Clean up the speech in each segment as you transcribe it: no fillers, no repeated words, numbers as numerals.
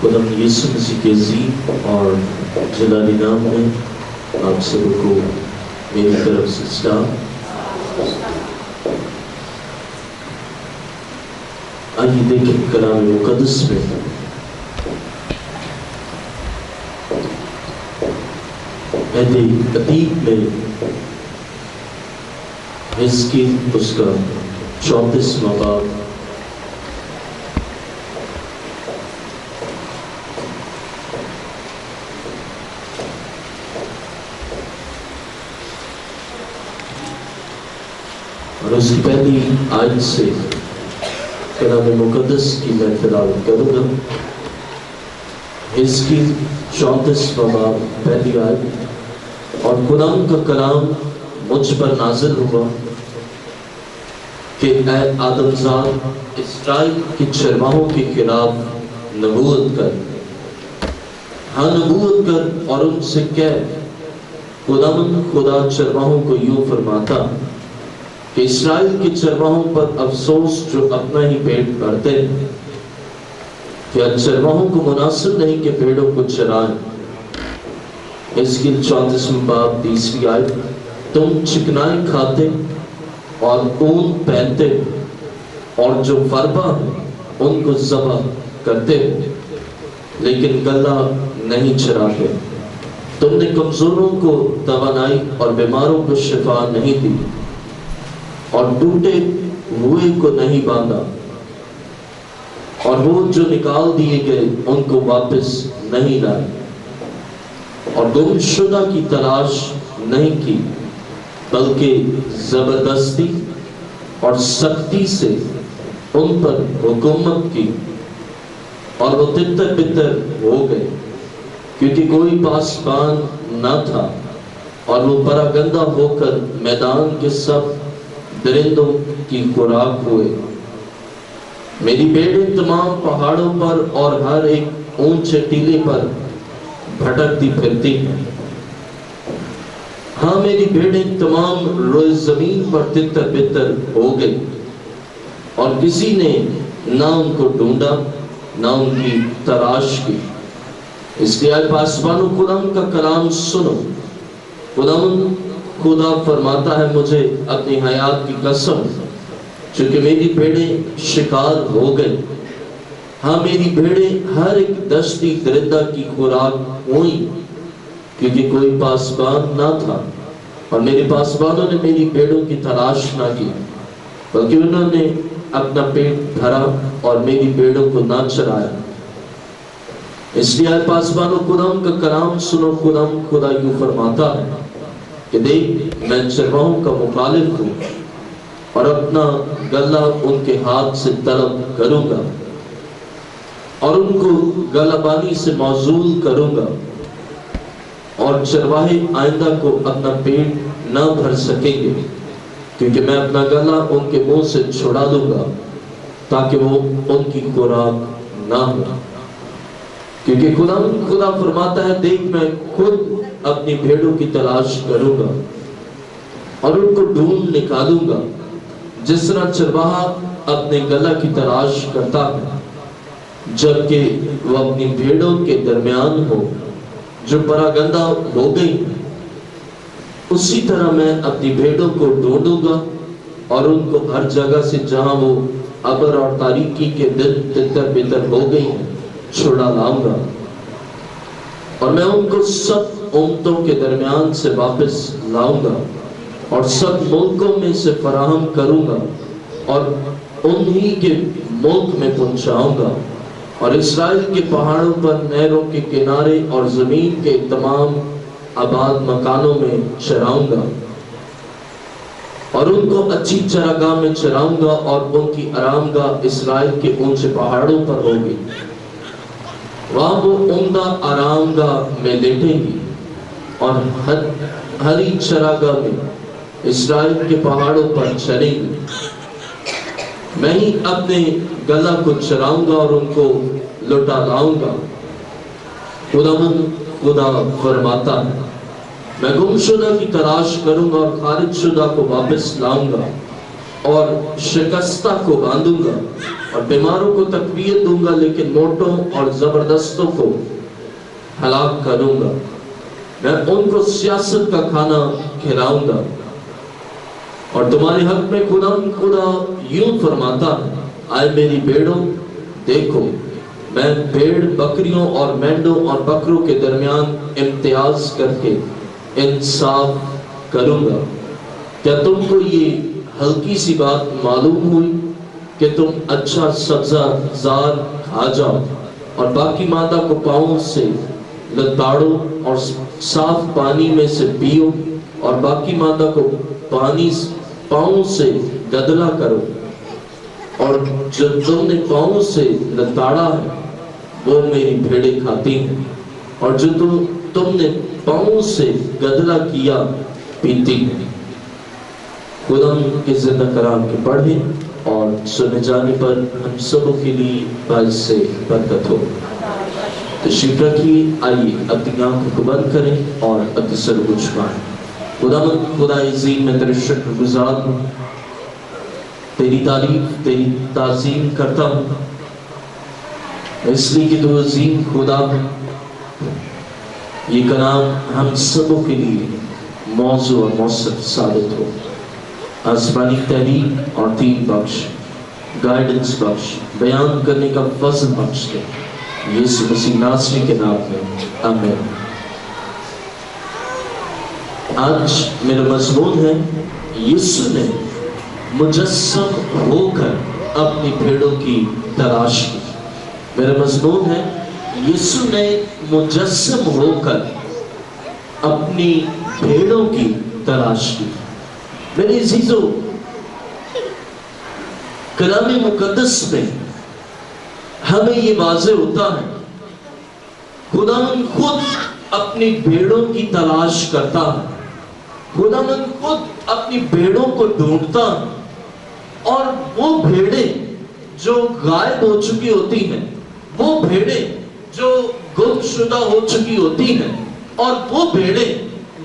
خداوند یسوع مسیح کے عظیم اور جلالی نام میں آپ سب کو میری طرف سے سلام۔ آئیے دیکھیں کلام مقدس میں عہد قدیم میں حزقیل اس کا 34واں باب اور اس کی پہلی آیت سے کلام مقدس کی میں تلاوت کروں گا۔ حزقیل 34واں باب پہلی آیت۔ اور خداوند کا کلام مجھ پر نازل ہوا کہ اے آدم زاد، اسرائیل کے چرواہوں کے خلاف نبوت کر، ہاں نبوت کر اور ان سے کہہ، خداوند خدا چرواہوں کو یوں فرماتا کہ اسرائیل کے چرواہوں پر افسوس جو اپنا ہی پیٹ بھرتے ہیں، کیا چرواہوں کو مناسب نہیں کہ پیڑوں کو چرائیں۔ حزقیل 34واں باب 30ویں آیت۔ تم چکنائی کھاتے اور اون پہنتے اور جو فربا ہے ان کو ذبح کرتے لیکن گلا نہیں چراتے۔ تم نے کمزوروں کو توانائی اور بیماروں کو شفا نہیں دی اور ٹوٹے ہوئے کو نہیں باندھا، اور وہ جو نکال دیے گئے ان کو واپس نہیں لائے، اور گم شدہ کی تلاش نہیں کی بلکہ زبردستی اور سختی سے ان پر حکومت کی، اور وہ تتر بتر ہو گئے کیونکہ کوئی پاسبان نہ تھا، اور وہ پراگندہ ہو کر میدان کے سب درندوں کی خوراک ہوئے۔ میری بھیڑیں تمام پہاڑوں پر اور ہر ایک اونچے ٹیلے پر بھٹکتی پھرتی ہیں۔ ہاں میری بھیڑیں تمام روئے زمین پر تتر بتر ہو گئی، اور کسی نے نہ ان کو ڈھونڈا نہ ان کی تلاش کی۔ اس لیے اے پاسبانوں، خداوند کا کلام سنو۔ خداوند خدا فرماتا ہے مجھے اپنی حیات کی قسم، چونکہ میری بھیڑیں شکار ہو گئی، ہاں میری بھیڑیں ہر ایک دشتی درندہ کی خوراک ہوئیں، کیونکہ کوئی پاسبان نہ تھا، اور میرے پاسبانوں نے میری بھیڑوں کی تلاش نہ کی بلکہ انہوں نے اپنا پیٹ بھرا اور میری بھیڑوں کو نہ چرایا۔ اس لیے اے پاسبانوں، خداوند کا کلام سنو۔ خداوند خدا یوں فرماتا ہے کہ دیکھ، میں چرواہوں کا مخالف ہوں اور اپنا گلہ ان کے ہاتھ سے طلب کروں گا اور ان کو گلہ بانی سے معزول کروں گا، اور چرواہے آئندہ کو اپنا پیٹ نہ بھر سکیں گے، کیونکہ میں اپنا گلہ ان کے منہ سے چھڑا دوں گا تاکہ وہ ان کی خوراک نہ ہو۔ کیونکہ خدا فرماتا ہے، دیکھ میں خود اپنی بھیڑوں کی تلاش کروں گا اور ان کو ڈھونڈ نکالوں گا، جس طرح چرواہا اپنے گلہ کی تلاش کرتا ہے جبکہ وہ اپنی بھیڑوں کے درمیان ہو جو پراگندہ ہو گئی، اسی طرح میں اپنی بھیڑوں کو ڈھونڈوں گا اور ان کو ہر جگہ سے جہاں وہ ابر اور تاریکی کے دن تتر بتر ہو گئی ہیں چھڑا لاؤں گا، اور میں ان کو سب امتوں کے درمیان سے واپس لاؤں گا اور سب ملکوں میں سے فراہم کروں گا اور انہی کے ملک میں پہنچاؤں گا، اور اسرائیل کے پہاڑوں پر، نہروں کے کنارے اور زمین کے تمام آباد مکانوں میں چراؤں گا، اور ان کو اچھی چراگاہ میں چراؤں گا، اور ان کی آرام گاہ اسرائیل کے اونچے پہاڑوں پر ہوگی۔ وہاں وہ عمدہ آرام گاہ میں لیٹیں گی اور ہری چراگاہ میں اسرائیل کے پہاڑوں پر چریں گی۔ میں ہی اپنے گلہ کو چراؤں گا اور ان کو لوٹا لاؤں گا۔ خدا فرماتا ہے، میں گم شدہ کی تلاش کروں گا اور خارج شدہ کو واپس لاؤں گا، اور شکستہ کو باندھوں گا اور بیماروں کو تقویت دوں گا، لیکن موٹوں اور زبردستوں کو ہلاک کروں گا۔ میں ان کو سیاست کا کھانا کھلاؤں گا۔ اور تمہارے حق میں خدا یوں فرماتا ہے، آئے میری بھیڑوں، دیکھو میں بھیڑ بکریوں اور مینڈوں اور بکروں کے درمیان امتیاز کر کے انصاف کروں گا۔ کیا تم کو یہ ہلکی سی بات معلوم ہوئی کہ تم اچھا سبزہ زار کھا جاؤ اور باقی مادہ کو پاؤں سے لتاڑو اور صاف پانی میں سے پیو اور باقی مادہ کو پاؤں سے گدلا کرو، اور جو تم نے پاؤں سے لتاڑا ہے وہ میری بھیڑیں کھاتی ہیں، اور جو تم نے پاؤں سے گدلا کیا پیتی ہیں۔ خدا کے زندہ کلام کے پڑھیں اور سنے جانے پر ہم سبوں کے لیے باعث سے برکت ہو۔ تشریف رکھیے، آئیے اپنی آنکھوں کو بند کریں اور اپنے سر کو جھکائیں۔ خدا عظیم میں تیرے شکر گزار ہوں، تیری تعریف تیری تعظیم کرتا ہوں، اس لیے کہ تو عظیم خدا ہے۔ یہ کلام ہم سبوں کے لیے موضوع اور موثر ثابت ہو، آسمانی تحریک اور دین بخش، گائیڈنس بخش، بیان کرنے کا فضل بخش دے، یسوع مسیح ناصری کے نام میں آمین۔ آج میرا مضمون ہے، یسوع نے مجسم ہو کر اپنی بھیڑوں کی تلاش کی۔ میرا مضمون ہے، یسوع نے مجسم ہو کر اپنی بھیڑوں کی تلاش کی۔ میرے عزیزو، کلام مقدس میں ہمیں یہ واضح ہوتا ہے، خداوند خود اپنی بھیڑوں کی تلاش کرتا ہے، خداوند خود اپنی بھیڑوں کو ڈھونڈتا ہے، اور وہ بھیڑیں جو غائب ہو چکی ہوتی ہیں، وہ بھیڑیں جو گم شدہ ہو چکی ہوتی ہیں، اور وہ بھیڑیں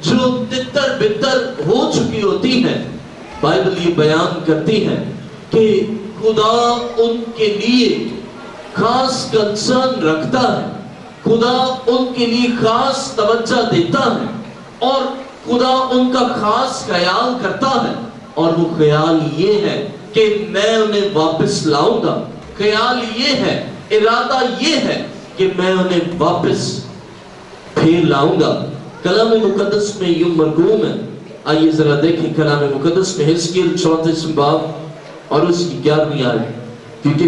جو تتر بتر ہو چکی ہوتی ہیں، بائبل یہ بیان کرتی ہے کہ خدا ان کے لیے خاص کنسرن رکھتا ہے، خدا ان کے لیے خاص توجہ دیتا ہے، اور خدا ان کا خاص خیال کرتا ہے، اور وہ خیال یہ ہے کہ میں انہیں واپس لاؤں گا، خیال یہ ہے، ارادہ یہ ہے کہ میں انہیں واپس پھر لاؤں گا۔ کلام مقدس میں یوں مرغوم ہے، آئیے ذرا دیکھیں کلام مقدس میں حزقیل 34 باب اور اس کی 11ویں آیت، کیونکہ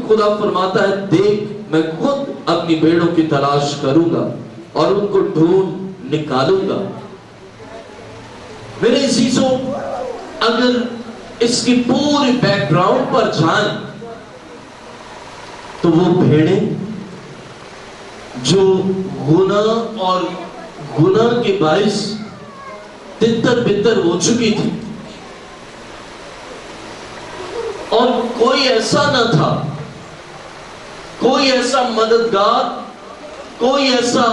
خدا فرماتا ہے، دیکھ میں خود اپنی بھیڑوں کی تلاش کروں گا اور ان کو ڈھونڈ نکالوں گا۔ میرے عزیزوں، اگر اس کی پوری بیک گراؤنڈ پر جائیں تو وہ بھیڑیں جو گناہ اور گناہ کے باعث تتر بتر ہو چکی تھی، اور کوئی ایسا نہ تھا، کوئی ایسا مددگار، کوئی ایسا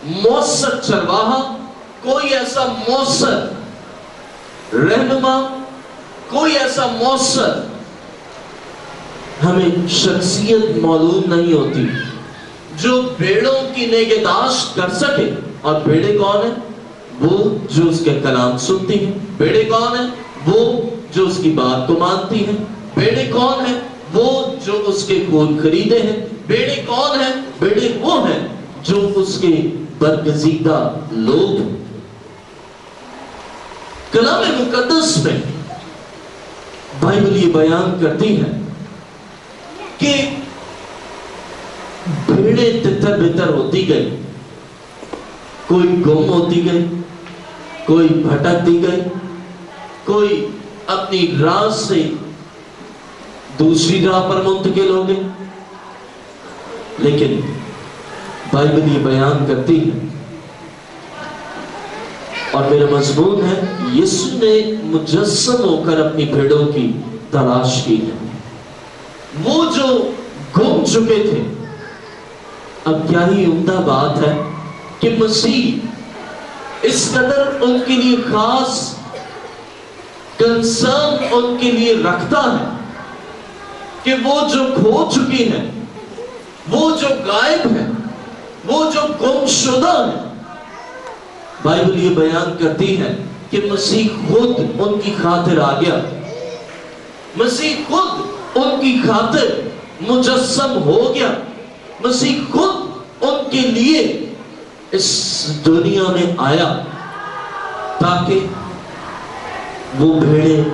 مؤثر چرواہا، کوئی ایسا مؤثر رہنما، کوئی ایسا مؤثر ہمیں شخصیت معلوم نہیں ہوتی جو بھیڑوں کی نگہداشت کر سکے۔ اور بھیڑیں کون ہیں؟ وہ جو اس کے کلام سنتی ہیں۔ بھیڑیں کون ہیں؟ وہ جو اس کی بات کو مانتی ہیں۔ بھیڑیں کون ہیں؟ وہ جو اس کے خون خریدے ہیں۔ بھیڑیں کون ہیں؟ بھیڑیں وہ ہیں جو اس کے برگزیدہ لوگ ہیں۔ کلام مقدس میں بائبل یہ بیان کرتی ہے کہ بھیڑیں تتر بتر ہوتی گئی، کوئی گم ہوتی گئی، کوئی بھٹکتی گئی، کوئی اپنی راہ سے دوسری راہ پر منتقل ہو گئی۔ لیکن بائبل یہ بیان کرتی ہے، اور میرا مضمون ہے، یسوع نے مجسم ہو کر اپنی بھیڑوں کی تلاش کی ہے۔ وہ جو گم چکے تھے، اب کیا ہی عمدہ بات ہے کہ مسیح اس قدر ان کے لیے خاص کنسرن ان کے لیے رکھتا ہے کہ وہ جو کھو چکی ہے، وہ جو غائب ہے، وہ جو گم شدہ ہے، بائبل یہ بیان کرتی ہے کہ مسیح خود ان کی خاطر آ گیا، مسیح خود ان کی خاطر مجسم ہو گیا، مسیح خود ان کے لیے اس دنیا میں آیا تاکہ وہ بھیڑیں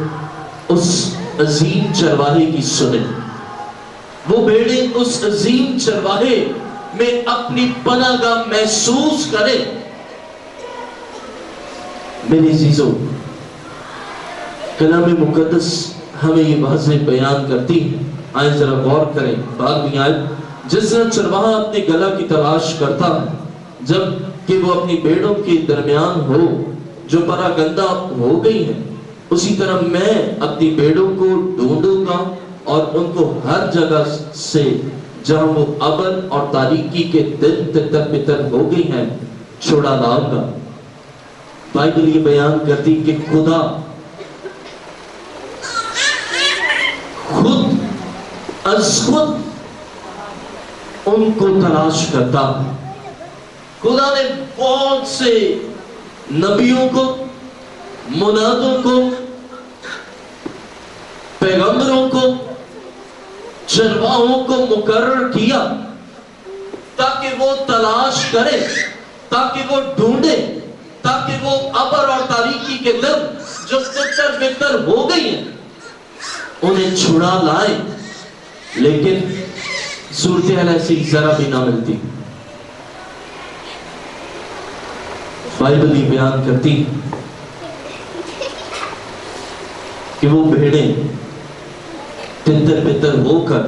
اس عظیم چرواہے کی سنیں، وہ بھیڑیں اس عظیم چرواہے میں اپنی پناہ گاہ محسوس کریں۔ میری عزیزوں، کلام مقدس ہمیں یہ واضح بیان کرتی ہے، آئیں ذرا غور کریں، بعد میں آئے جس طرح چرواہا اپنے گلا کی تلاش کرتا ہے جب کہ وہ اپنی بیڑوں کے درمیان ہو جو پراگندہ ہو گئی ہیں، اسی طرح میں اپنی بیڑوں کو ڈھونڈوں گا اور ان کو ہر جگہ سے جہاں وہ ابر اور تاریکی کے دن تتر بتر ہو گئی ہیں چھوڑا لاؤں گا۔ بائبل یہ بیان کرتی کہ خدا خود از خود ان کو تلاش کرتا ہے۔ خدا نے بہت سے نبیوں کو، منادوں کو، پیغمبروں کو، چرواہوں کو مقرر کیا تاکہ وہ تلاش کرے، تاکہ وہ ڈھونڈے، تاکہ وہ ابر اور تاریکی کے دن جو تتر بتر ہو گئی ہیں انہیں چھڑا لائے، لیکن صورتحال ایسی ذرا بھی نہ ملتی۔ بائبل یہ بیان کرتی کہ وہ بھیڑیں تتر بتر ہو کر،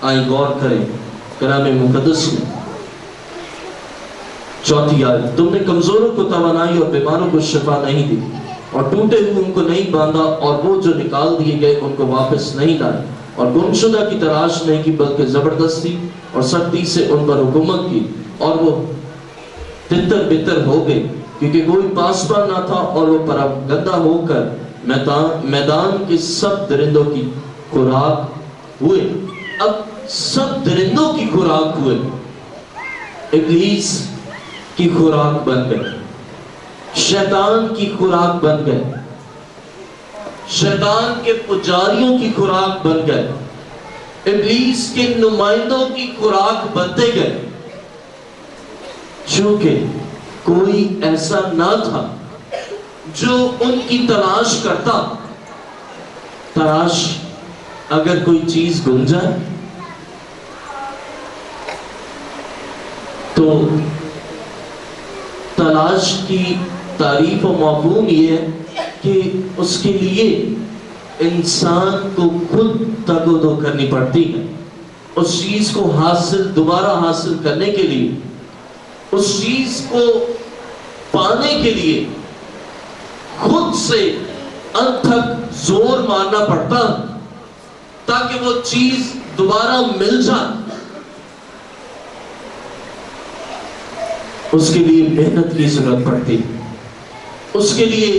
آئیں غور کریں کلام مقدس میں 4 آیت، تم نے کمزوروں کو توانائی اور بیماروں کو شفا نہیں دی اور ٹوٹے ہوئے ان کو نہیں باندھا اور وہ جو نکال دیے گئے ان کو واپس نہیں لائے اور گمشدہ کی تلاش نہیں کی بلکہ زبردستی اور سختی سے ان پر حکومت کی اور وہ تتر بتر ہو گئے کیونکہ کوئی پاسبان نہ تھا اور وہ پراگندہ ہو کر میدان کے سب درندوں کی خوراک ہوئے۔ اب سب درندوں کی خوراک ہوئے، ابلیس کی خوراک بن گئے، شیطان کی خوراک بن گئے، شیطان کے پجاریوں کی خوراک بن گئے، ابلیس کے نمائندوں کی خوراک بنتے گئے، چونکہ کوئی ایسا نہ تھا جو ان کی تلاش کرتا۔ تلاش اگر کوئی چیز گم جائے تو تلاش کی تعریف و مفہوم یہ ہے کہ اس کے لیے انسان کو خود تگ و دو کرنی پڑتی ہے، اس چیز کو دوبارہ حاصل کرنے کے لیے، اس چیز کو پانے کے لیے خود سے انتھک زور مارنا پڑتا تاکہ وہ چیز دوبارہ مل جائے۔ اس کے لیے محنت کی ضرورت پڑتی، اس کے لیے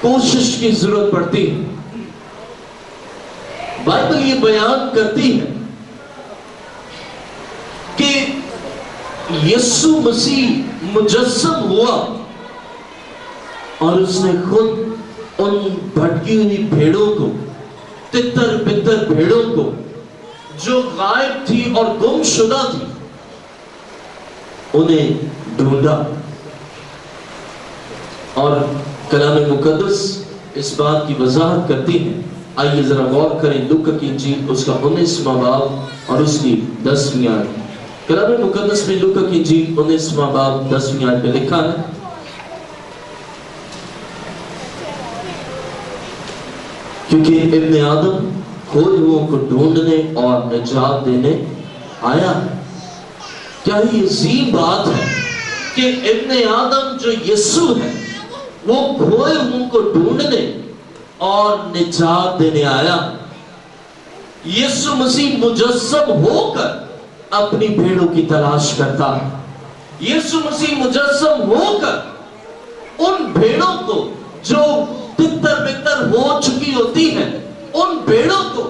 کوشش کی ضرورت پڑتی۔ بائبل یہ بیان کرتی ہے کہ یسوع مسیح مجسم ہوا اور اس نے خود ان بھٹکی ہوئی بھیڑوں کو، تتر بتر بھیڑوں کو جو غائب تھی اور گم شدہ تھی، انہیں ڈھونڈا۔ اور کلام مقدس اس بات کی وضاحت کرتی ہے، آئیے ذرا غور کریں لوکا کی انجیل اس کا 19واں باب اور اس کی 10ویں آیت۔ کلام مقدس میں لوکا کی انجیل 19واں باب 10ویں آیت پہ لکھا ہے، کیونکہ ابن آدم کھوئے ہوئوں کو ڈھونڈنے اور نجات دینے آیا۔ کیا یہ عظیم بات ہے کہ ابن آدم جو یسوع ہے وہ کھوئے ہوئوں کو ڈھونڈنے اور نجات دینے آیا۔ یسوع مسیح مجسم ہو کر اپنی بھیڑوں کی تلاش کرتا ہے۔ یسوع مسیح مجسم ہو کر ان بھیڑوں کو جو تتر بتر ہو چکی ہوتی ہیں، ان بھیڑوں کو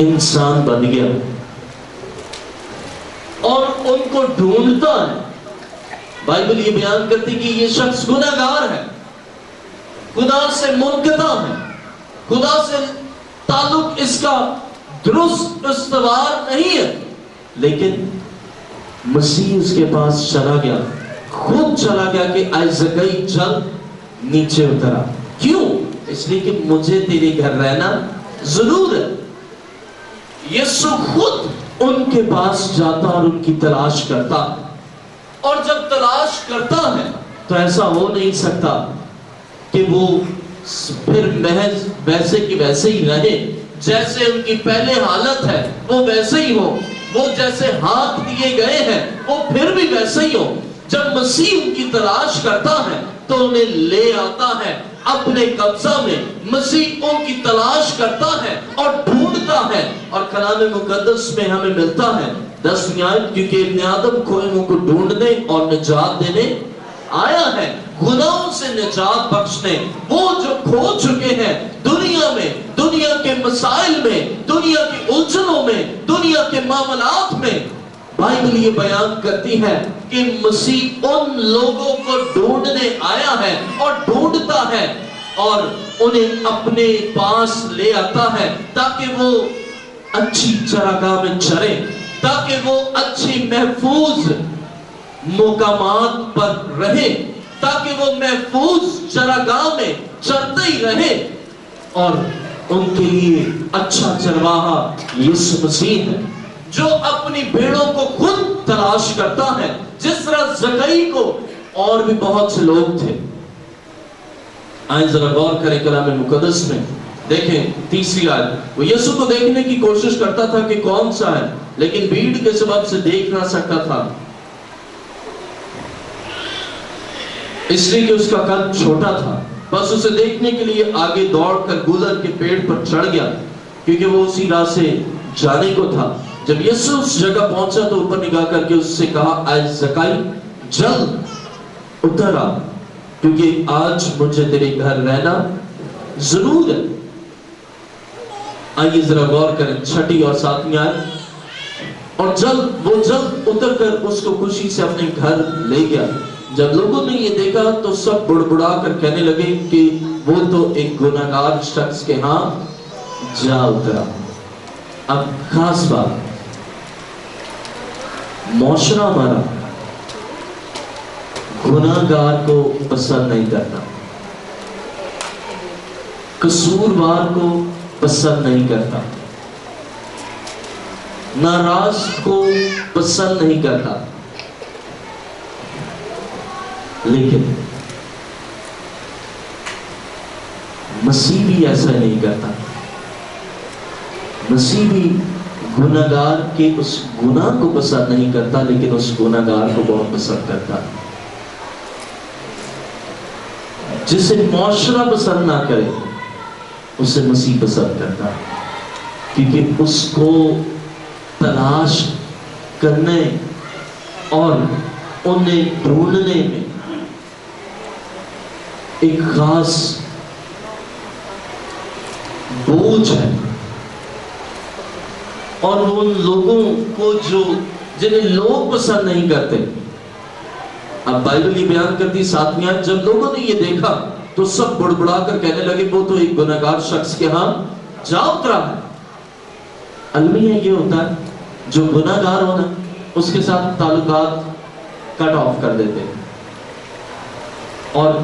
انسان بن گیا اور ان کو ڈھونڈتا ہے. بائبل یہ بیان کرتی کہ یہ شخص گناہگار ہے, خدا سے منقطع ہے, خدا سے تعلق اس کا درست استوار نہیں ہے. لیکن مسیح اس کے پاس چلا گیا, خود چلا گیا کہ اے زکئی جلد نیچے اترا. کیوں؟ اس لیے کہ مجھے تیرے گھر رہنا ضرور ہے. یسوع خود ان کے پاس جاتا اور ان کی تلاش کرتا, اور جب تلاش کرتا ہے تو ایسا ہو نہیں سکتا کہ وہ پھر محض ویسے کی ویسے ہی رہے, جیسے ان کی پہلے حالت ہے وہ ویسے ہی ہو, وہ جیسے ہاتھ دیے گئے ہیں وہ پھر بھی ویسے ہی ہو. جب مسیح ان کی تلاش کرتا ہے تو انہیں لے آتا ہے اپنے قبضہ میں. مسیح ان کی تلاش کرتا ہے اور ڈھونڈتا ہے, اور کلام مقدس میں ہمیں ملتا ہے 10ویں آیت, کیونکہ ابن آدم کھوئے کو ڈھونڈنے اور نجات دینے آیا ہے, گناہوں سے نجات بخشنے. وہ جو کھو چکے ہیں دنیا میں, دنیا کے مسائل میں, دنیا کی الجھنوں میں, دنیا کے معاملات میں, بائبل یہ بیان کرتی ہے کہ مسیح ان لوگوں کو ڈھونڈنے آیا ہے اور ڈھونڈتا ہے اور انہیں اپنے پاس لے آتا ہے تاکہ وہ اچھی چراگاہ میں چرے, تاکہ وہ اچھی محفوظ مقامات پر رہے, تاکہ وہ محفوظ چراگاہ میں چرتے ہی رہے. اور ان کے لیے اچھا چرواہا یسوع مسیح ہے جو اپنی بھیڑوں کو خود تلاش کرتا ہے, جس طرح زکئی کو اور بھی بہت سے لوگ تھے. آئیں ذرا غور کریں کلام مقدس میں, دیکھیں 3 آیت. وہ یسوع کو دیکھنے کی کوشش کرتا تھا کہ کون سا ہے, لیکن بھیڑ کے سبب سے دیکھ نہ سکتا تھا, اس لیے کہ اس کا قد چھوٹا تھا. بس اسے دیکھنے کے لیے آگے دوڑ کر گلر کے پیڑ پر چڑھ گیا, کیونکہ وہ اسی راہ سے جانے کو تھا. جب یسوع اس جگہ پہنچا تو اوپر نگاہ کر کے اس سے کہا, اے زکئی جلد اتر آ, کیونکہ آج مجھے تیرے گھر رہنا ضرور ہے. آئیے ذرا غور کریں 6 اور 7 آیت. اور وہ جلد اتر کر اس کو خوشی سے اپنے گھر لے گیا. جب لوگوں نے یہ دیکھا تو سب بڑبڑا کر کہنے لگے کہ وہ تو ایک گناہگار شخص کے ہاں جا اترا. اب خاص بات, معاشرہ ہمارا گناہگار کو پسند نہیں کرتا, قصوروار کو پسند نہیں کرتا, ناراض کو پسند نہیں کرتا. لیکن مسیح بھی ایسا نہیں کرتا. مسیح بھی گناہگار کے اس گناہ کو پسند نہیں کرتا, لیکن اس گناہگار کو بہت پسند کرتا. جسے معاشرہ پسند نہ کرے اسے مسیح پسند کرتا, کیونکہ اس کو تلاش کرنے اور انہیں ڈھونڈنے میں ایک خاص بوجھ ہے. اور وہ ان لوگوں کو جنہیں لوگ پسند نہیں کرتے. اب بائبل یہ بیان کرتی 7 آیت, جب لوگوں نے یہ دیکھا تو سب بڑبڑا کر کہنے لگے وہ تو ایک گناہگار شخص کے ہاں جا اترا ہے. المیہ یہ ہوتا ہے جو گناہگار ہونا اس کے ساتھ تعلقات کٹ آف کر دیتے ہیں, اور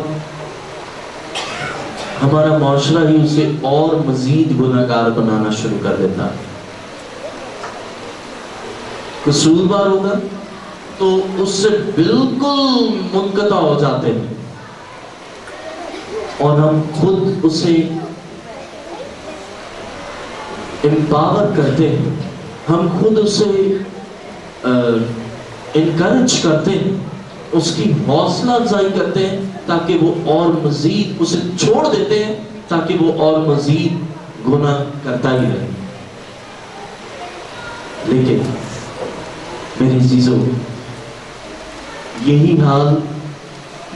ہمارا معاشرہ ہی اسے اور مزید گناہگار بنانا شروع کر دیتا ہے. قصوروار ہوگا تو اس سے بالکل منقطع ہو جاتے ہیں, اور ہم خود اسے امپاور کرتے ہیں, ہم خود اسے انکریج کرتے ہیں, اس کی حوصلہ افزائی کرتے ہیں تاکہ وہ اور مزید, اسے چھوڑ دیتے ہیں تاکہ وہ اور مزید گناہ کرتا ہی رہے. لیکن میری عزیزوں, یہی حال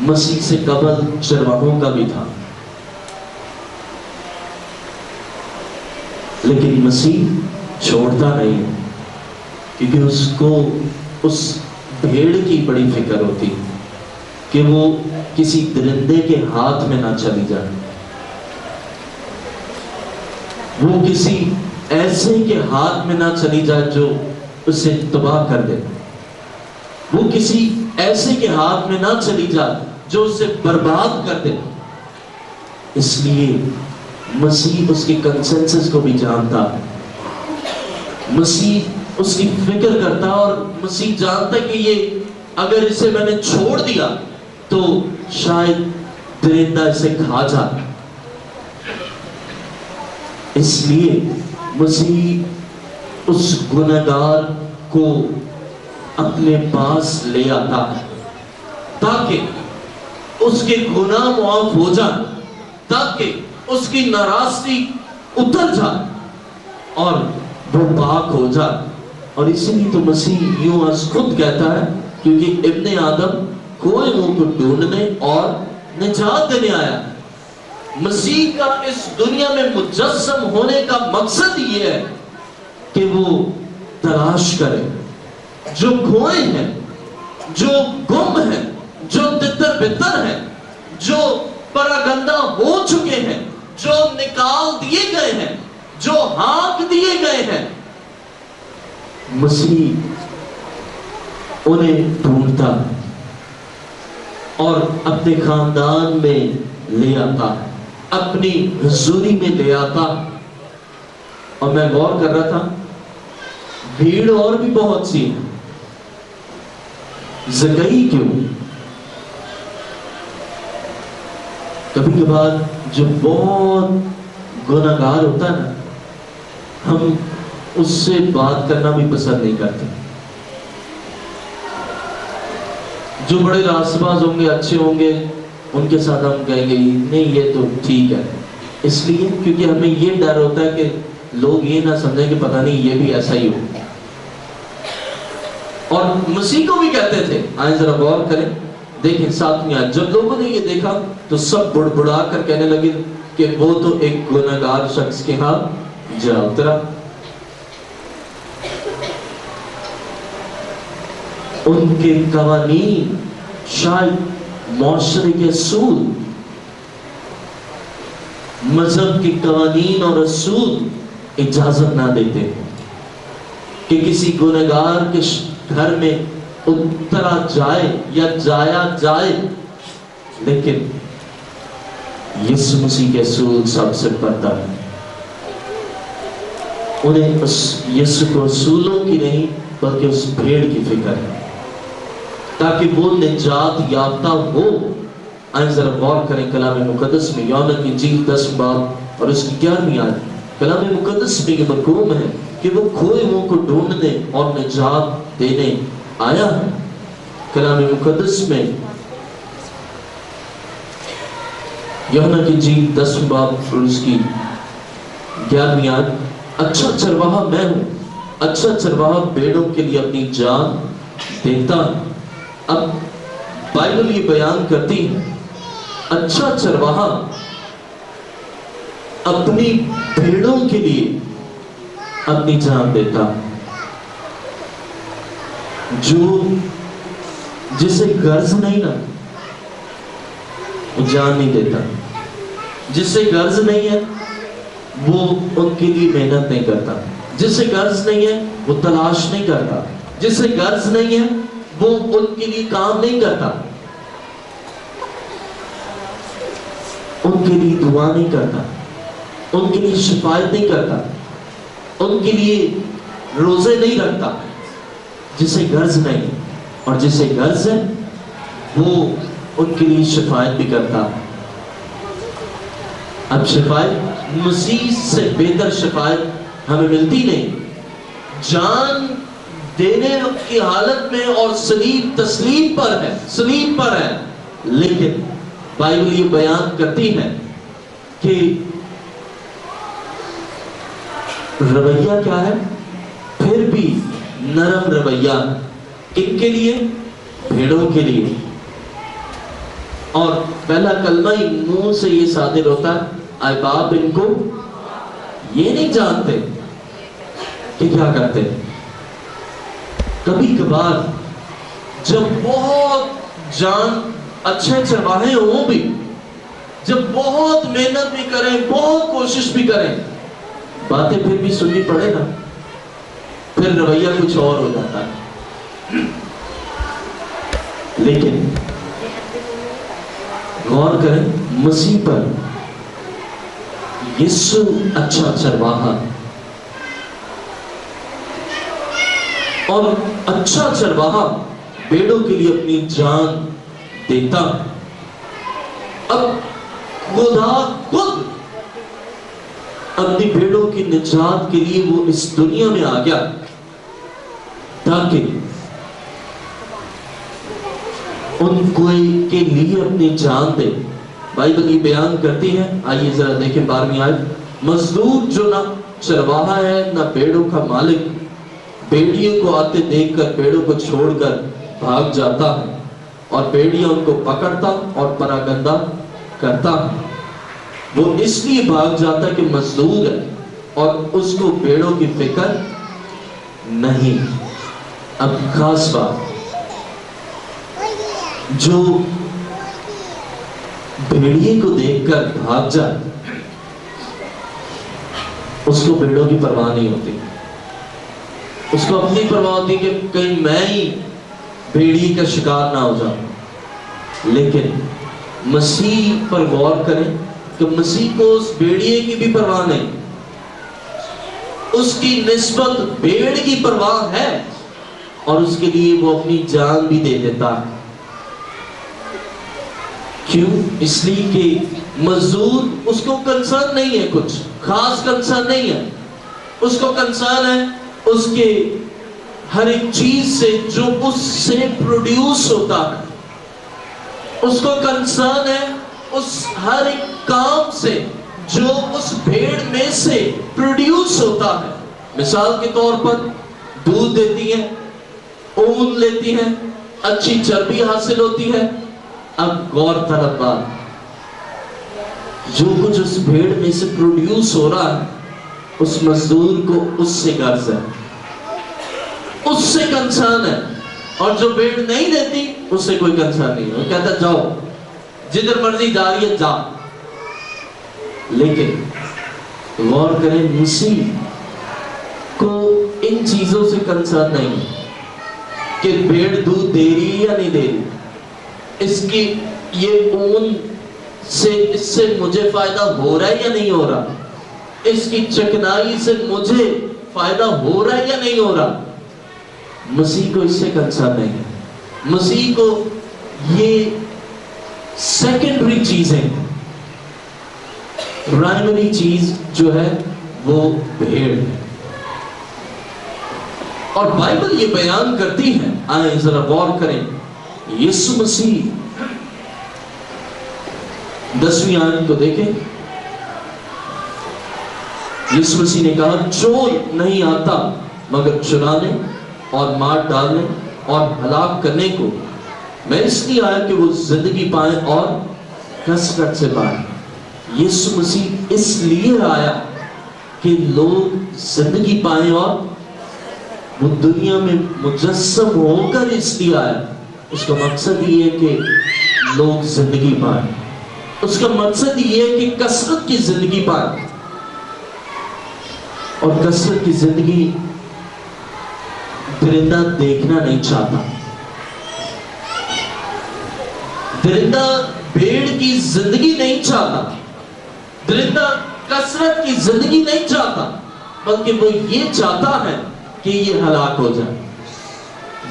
مسیح سے قبل چرواہوں کا بھی تھا. لیکن مسیح چھوڑتا نہیں ہے، کیونکہ اس کو اس بھیڑ کی بڑی فکر ہوتی کہ وہ کسی درندے کے ہاتھ میں نہ چلی جائے، وہ کسی ایسے کے ہاتھ میں نہ چلی جائے جو اسے تباہ کر دے، وہ کسی ایسے کے ہاتھ میں نہ چلی جائے جو اسے برباد کر دے۔ اس لیے مسیح اس کی کنسنسس کو بھی جانتا، مسیح اس کی فکر کرتا، اور مسیح جانتا کہ یہ اگر اسے میں نے چھوڑ دیا تو شاید درندہ اسے کھا جائے۔ اس لیے مسیح اس گنہگار کو اپنے پاس لے آتا ہے تاکہ اس کے گناہ معاف ہو جائے، تاکہ اس کی ناراضگی اتر جائے اور وہ پاک ہو جائے۔ اور اسی لیے تو مسیح یوں از خود کہتا ہے، کیونکہ ابن آدم کوئی منہ کو ڈھونڈنے اور نجات دینے آیا۔ مسیح کا اس دنیا میں مجسم ہونے کا مقصد یہ ہے کہ وہ تلاش کرے جو کھوئے ہیں، جو گم ہیں، جو تتر بتر ہیں، جو پراگندہ ہو چکے ہیں، جو نکال دیے گئے ہیں، جو ہانک دیے گئے ہیں۔ مسیح انہیں ڈھونڈتا اور اپنے خاندان میں لے آتا، اپنی حضوری میں لے آتا۔ اور میں غور کر رہا تھا، بھیڑ اور بھی بہت سی ہے، زکئی کیوں؟ کبھی کبھار جو بہت گنہگار ہوتا ہے نا، ہم اس سے بات کرنا بھی پسند نہیں کرتے۔ جو بڑے راست باز ہوں گے، اچھے ہوں گے، ان کے ساتھ ہم کہیں گے نہیں یہ تو ٹھیک ہے، اس لیے کیونکہ ہمیں یہ ڈر ہوتا ہے کہ لوگ یہ نہ سمجھیں کہ پتہ نہیں یہ بھی ایسا ہی ہو۔ اور مسیح کو بھی کہتے تھے، آئیں ذرا غور کریں، دیکھیں ساتھ میں آج جب لوگوں نے یہ دیکھا تو سب بڑبڑا کر کہنے لگے کہ وہ تو ایک گنہگار شخص کے ہاں جا اترا۔ ان کے قوانین، شاید معاشرے کے اصول، مذہب کے قوانین اور اصول اجازت نہ دیتے کہ کسی گنہگار کے گھر میں اترا جائے یا جایا جائے، لیکن یسوع مسیح کے اصول سب سے برتر ہے۔ انہیں اس یسوع کو اصولوں کی نہیں بلکہ اس بھیڑ کی فکر ہے تاکہ وہ نجات یافتہ ہو۔ آئیں ذرا غور کریں کلام مقدس میں، یوحنا کی انجیل 10 باب اور اس کی 11ویں آیت۔ کلام مقدس میں یہ مرقوم ہے کہ وہ کھوئے ہوئوں کو ڈھونڈنے اور نجات دینے آیا ہے۔ کلام مقدس میں یوحنا کی انجیل 10 باب اور اس کی 11ویں آیت، اچھا چرواہا میں ہوں، اچھا چرواہا بھیڑوں کے لیے اپنی جان دیتا ہے۔ اب بائبل یہ بیان کرتی ہے اچھا چرواہا اپنی بھیڑوں کے لیے اپنی جان دیتا، جو جسے غرض نہیں نا وہ جان نہیں دیتا، جسے غرض نہیں ہے وہ ان کے لیے محنت نہیں کرتا، جسے غرض نہیں ہے وہ تلاش نہیں کرتا، جسے غرض نہیں ہے وہ ان کے لیے کام نہیں کرتا، ان کے لیے دعا نہیں کرتا، ان کے لیے شفاعت نہیں کرتا، ان کے لیے روزے نہیں رکھتا۔ جسے غرض نہیں اور جسے غرض ہے وہ ان کے لیے شفاعت بھی کرتا۔ اب شفاعت، مسیح سے بہتر شفاعت ہمیں ملتی نہیں، جان دینے کی حالت میں، اور تسلیم پر ہے، سلیم پر ہے۔ لیکن بائبل یہ بیان کرتی ہے کہ رویہ کیا ہے؟ پھر بھی نرم رویہ، ان کے لیے، بھیڑوں کے لیے۔ اور پہلا کلمہ ہی منہ سے یہ صادر ہوتا ہے، اے باپ ان کو یہ نہیں جانتے کہ کیا کرتے ہیں، کبھی کبھار جب بہت جان اچھے چرواہے ہوں بھی، جب بہت محنت بھی کریں، بہت کوشش بھی کریں، باتیں پھر بھی سننی پڑے نا، پھر رویہ کچھ اور ہو جاتا ہے۔ لیکن غور کریں مسیح پر، یسوع اچھا چرواہا، اور اچھا چرواہا بھیڑوں کے لیے اپنی جان دیتا۔ اب خدا خود اپنی بھیڑوں کی نجات کے لیے وہ اس دنیا میں آ گیا تاکہ ان کے لیے اپنی جان دے۔ بائبل یہ بیان کرتی ہے، آئیے ذرا دیکھیں 12ویں آیت، مزدور جو نہ چرواہا ہے نہ بھیڑوں کا مالک، بھیڑیوں کو آتے دیکھ کر بھیڑوں کو چھوڑ کر بھاگ جاتا ہے، اور بھیڑیا ان کو پکڑتا اور پراگندہ کرتا ہے۔ وہ اس لیے بھاگ جاتا ہے کہ مزدور ہے اور اس کو بھیڑوں کی فکر نہیں۔ اب خاص بات، جو بھیڑیے کو دیکھ کر بھاگ جائے اس کو بھیڑوں کی پرواہ نہیں ہوتی، اس کو اپنی پرواہ ہوتی کہ کہیں میں ہی بھیڑیے کا شکار نہ ہو جاؤں۔ لیکن مسیح پر غور کریں کہ مسیح کو اس بھیڑیے کی بھی پرواہ نہیں، اس کی نسبت بھیڑ کی پرواہ ہے، اور اس کے لیے وہ اپنی جان بھی دے دیتا ہے۔ کیوں؟ اس لیے کہ مزدور اس کو کنسرن نہیں ہے، کچھ خاص کنسرن نہیں ہے، اس کو کنسرن ہے اس کے ہر ایک چیز سے جو اس سے پروڈیوس ہوتا ہے، اس کو کنسرن ہے اس ہر ایک کام سے جو اس بھیڑ میں سے پروڈیوس ہوتا ہے۔ مثال کے طور پر دودھ دیتی ہے، اون لیتی ہے، اچھی چربی حاصل ہوتی ہے۔ اب غور طلب بات، جو کچھ اس بھیڑ میں سے پروڈیوس ہو رہا ہے، اس مزدور کو اس سے غرض ہے، اس سے کنسرن ہے، اور جو بھیڑ نہیں دیتی اس سے کوئی کنسرن نہیں ہے، وہ کہتا جاؤ جدھر مرضی جا رہی ہے جا۔ لیکن غور کریں مسیح کو ان چیزوں سے کنسرن نہیں کہ بھیڑ دودھ دے رہی ہے یا نہیں دے رہی، اس کی یہ اون سے اس سے مجھے فائدہ ہو رہا ہے یا نہیں ہو رہا، اس کی چکنائی سے مجھے فائدہ ہو رہا ہے یا نہیں ہو رہا۔ مسیح کو اس سے کنسرن نہیں ہے، مسیح کو یہ سیکنڈری چیزیں، پرائمری چیز جو ہے وہ بھیڑ ہے۔ اور بائبل یہ بیان کرتی ہے، آئیں ذرا غور کریں، یسوع مسیح 10ویں آیت کو دیکھیں، یسوع مسیح نے کہا چور نہیں آتا مگر چرانے اور مار ڈالنے اور ہلاک کرنے کو، میں اس لیے آیا کہ وہ زندگی پائیں اور کثرت سے پائیں۔ یسوع مسیح اس لیے آیا کہ لوگ زندگی پائیں، اور وہ دنیا میں مجسم ہو کر اس لیے آیا، اس کا مقصد یہ ہے کہ لوگ زندگی پائیں، اس کا مقصد یہ ہے کہ کثرت کی زندگی پائیں۔ اور کثرت کی زندگی درندہ دیکھنا نہیں چاہتا، درندہ بھیڑ کی زندگی نہیں چاہتا، درندہ کثرت کی زندگی نہیں چاہتا، بلکہ وہ یہ چاہتا ہے کہ یہ ہلاک ہو جائے،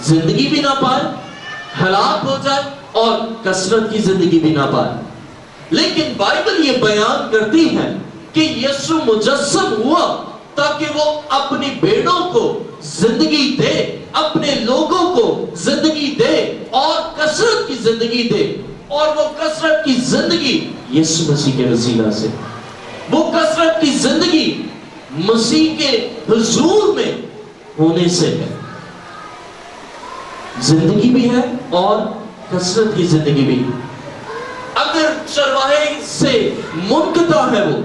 زندگی بھی نہ پائے، ہلاک ہو جائے، اور کثرت کی زندگی بھی نہ پائے۔ لیکن بائبل یہ بیان کرتی ہے کہ یسوع مجسم ہوا تاکہ وہ اپنی بھیڑوں کو زندگی دے، اپنے لوگوں کو زندگی دے، اور کثرت کی زندگی دے، اور وہ کثرت کی زندگی یسوع مسیح کے وسیلہ سے، وہ کثرت کی زندگی مسیح کے حضور میں ہونے سے ہے، زندگی بھی ہے اور کثرت کی زندگی بھی۔ اگر چرواہے سے منقطع ہے وہ،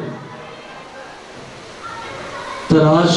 تراش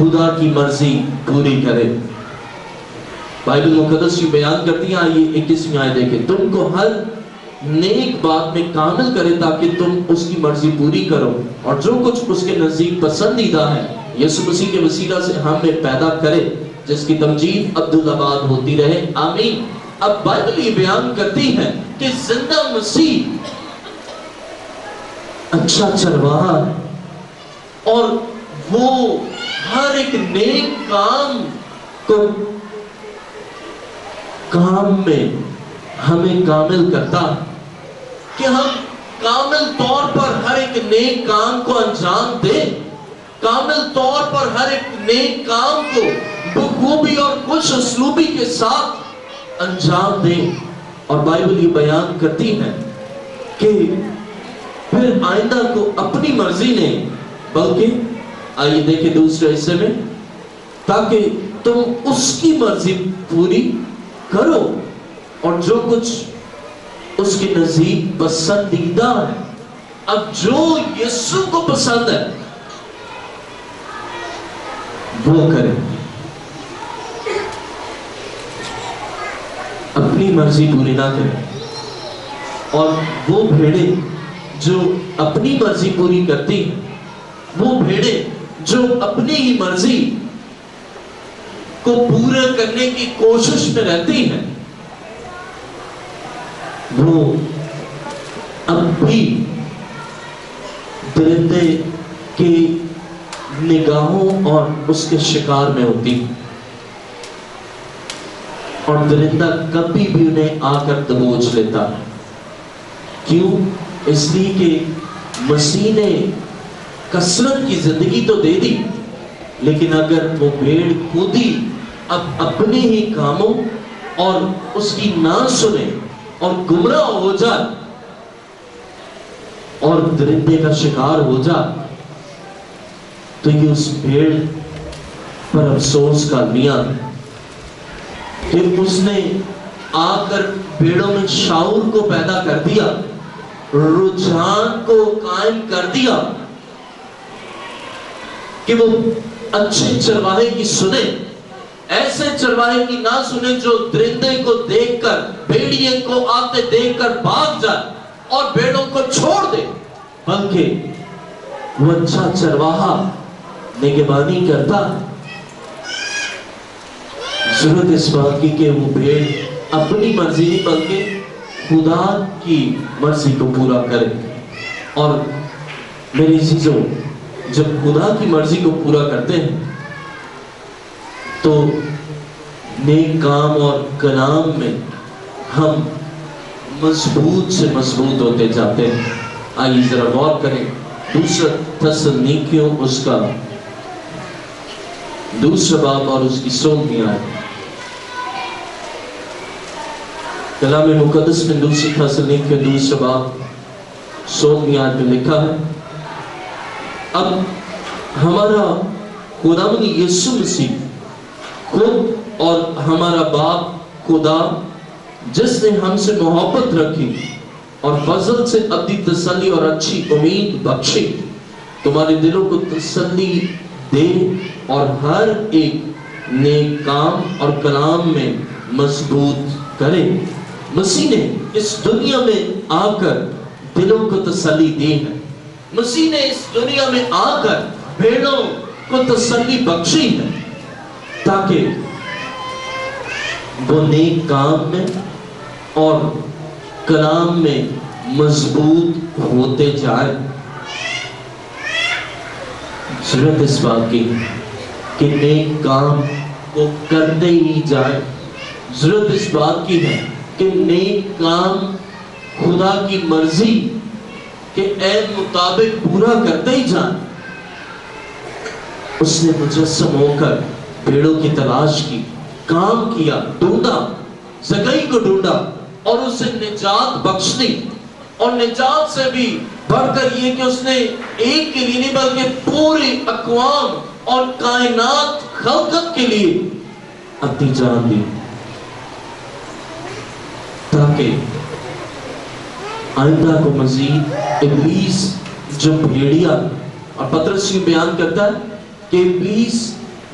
خدا کی مرضی پوری کرے۔ بائبل مقدس یہ بیان کرتی ہے، آئیے 21ویں آیت دیکھیں، تم کو ہر نیک بات میں کامل کرے تاکہ تم اس کی مرضی پوری کرو، اور جو کچھ اس کے نزدیک پسندیدہ ہے یسوع مسیح کے وسیلہ سے ہم میں پیدا کرے، جس کی تمجید عبدالآباد ہوتی رہے، آمین۔ اب بائبل یہ بیان کرتی ہے کہ زندہ مسیح اچھا چرواہا ہے، اور وہ ہر ایک نیک کام کو کام میں ہمیں کامل کرتا ہے، کہ ہم کامل طور پر ہر ایک نیک کام کو انجام دیں، کامل طور پر ہر ایک نیک کام کو بخوبی اور خوش اسلوبی کے ساتھ انجام دیں۔ اور بائبل یہ بیان کرتی ہے کہ پھر آئندہ کو اپنی مرضی نہیں بلکہ آئیے دیکھیں دوسرے حصے میں، تاکہ تم اس کی مرضی پوری کرو اور جو کچھ اس کے نزدیک پسندیدہ ہے۔ اب جو یسوع کو پسند ہے وہ کرے، اپنی مرضی پوری نہ کرے۔ اور وہ بھیڑیں جو اپنی مرضی پوری کرتی ہیں، وہ بھیڑیں جو اپنی ہی مرضی کو پورا کرنے کی کوشش میں رہتی ہیں، وہ اب بھی درندے کی نگاہوں اور اس کے شکار میں ہوتی ہیں، اور درندہ کبھی بھی انہیں آ کر دبوچ لیتا ہے۔ کیوں؟ اس لیے کہ مسیح نے کثرت کی زندگی تو دے دی، لیکن اگر وہ بھیڑ خود ہی اب اپنے ہی کاموں اور اس کی نہ سنے اور گمراہ ہو جائے اور درندے کا شکار ہو جائے، تو یہ اس بھیڑ پر افسوس کا میاں کہ اس نے آ کر بھیڑوں میں شعور کو پیدا کر دیا، رجحان کو قائم کر دیا کہ وہ اچھے چرواہے کی سنے، ایسے چرواہے کی نہ سنے جو درندے کو دیکھ کر، بھیڑیے کو آتے دیکھ کر بھاگ جائے اور بھیڑوں کو چھوڑ دے، بلکہ وہ اچھا چرواہا نگہبانی کرتا۔ ضرورت اس بات کی کہ وہ بھیڑ اپنی مرضی نہیں بلکہ خدا کی مرضی کو پورا کرے۔ اور میری عزیزوں، جب خدا کی مرضی کو پورا کرتے ہیں تو نیک کام اور کلام میں ہم مضبوط سے مضبوط ہوتے جاتے ہیں۔ آئیے ذرا غور کریں، دوسرا تسلونیکیوں اس کا دوسرا باب اور اس کی 16ویں آیت۔ کلام مقدس میں دوسری تسلونیکیوں دوسرا باب 16ویں آیت میں لکھا ہے، اب ہمارا خداوند یسوع مسیح خود اور ہمارا باپ خدا، جس نے ہم سے محبت رکھی اور فضل سے ابدی تسلی اور اچھی امید بخشی، تمہارے دلوں کو تسلی دے اور ہر ایک نیک کام اور کلام میں مضبوط کرے۔ مسیح نے اس دنیا میں آ کر دلوں کو تسلی دی ہے، مسیح نے اس دنیا میں آ کر بھیڑوں کو تسلی بخشی ہے، تاکہ وہ نیک کام میں اور کلام میں مضبوط ہوتے جائیں۔ ضرورت اس بات کی کہ نیک کام کو کرتے ہی جائیں، ضرورت اس بات کی ہے کہ نیک کام خدا کی مرضی کے عین مطابق پورا کرتے ہی جائیں۔ اس نے مجسم ہو کر بھیڑوں کی تلاش کی، کام کیا، ڈھونڈا، زکئی کو ڈھونڈا اور اسے نجات بخش دی، اور نجات سے بھی بڑھ کر یہ کہ اس نے ایک کے لیے نہیں بلکہ پوری اقوام اور کائنات خلقت کے لیے اپنی جان دی، تاکہ آئندہ کو مزید ابلیس جو بھیڑیا، اور پطرس یہ بیان کرتا ہے کہ ابلیس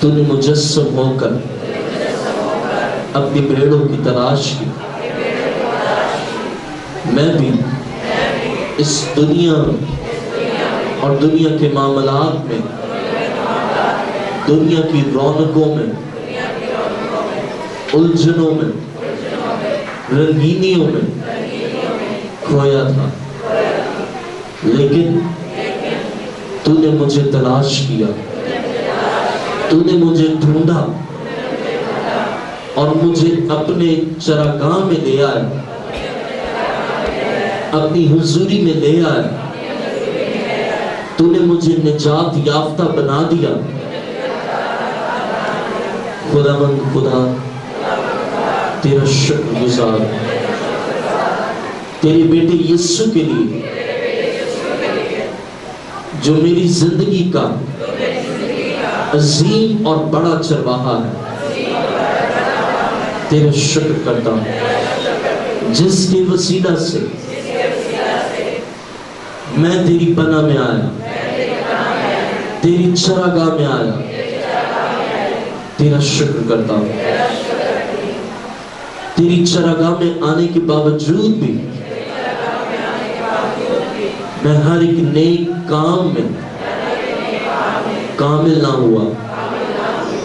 تو نے مجسم ہو کر اپنی بھیڑوں کی تلاش کی. میں بھی اس دنیا اور دنیا کے معاملات میں، دنیا کی رونقوں میں، الجھنوں میں، رنگینیوں میں کھویا تھا، لیکن تو نے مجھے تلاش کیا، تو نے مجھے ڈھونڈا اور مجھے اپنے چراگاہ میں لے آیا، اپنی حضوری میں لے آیا. تو نے مجھے نجات یافتہ بنا دیا. خداوند خدا تیرا شکر گزار تیرے بیٹے یسوع کے لیے جو میری زندگی کا عظیم اور بڑا چرواہا ہے. تیرا شکر کرتا ہوں جس کے وسیلہ سے میں تیری پناہ میں آیا، تیری چراگاہ میں آیا. تیرا شکر کرتا ہوں. تیری چراگاہ میں آنے کے باوجود بھی میں ہر ایک نیک کام میں کامل نہ ہوا،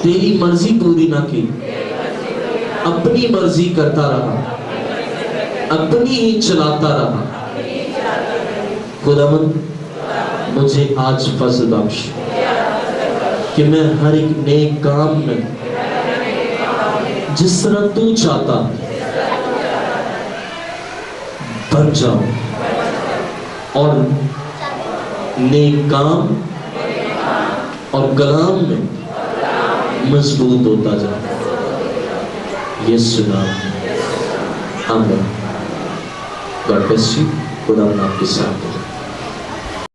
تیری مرضی پوری نہ کی، اپنی مرضی کرتا رہا، اپنی ہی چلاتا رہا. خداوند مجھے آج فضل بخش کہ میں ہر ایک نیک کام میں جس طرح تو چاہتا بن جاؤں اور نیک کام اور کلام میں مضبوط ہوتا جائے. یسوع نام آمین. God bless you. خدا آپ کے ساتھ.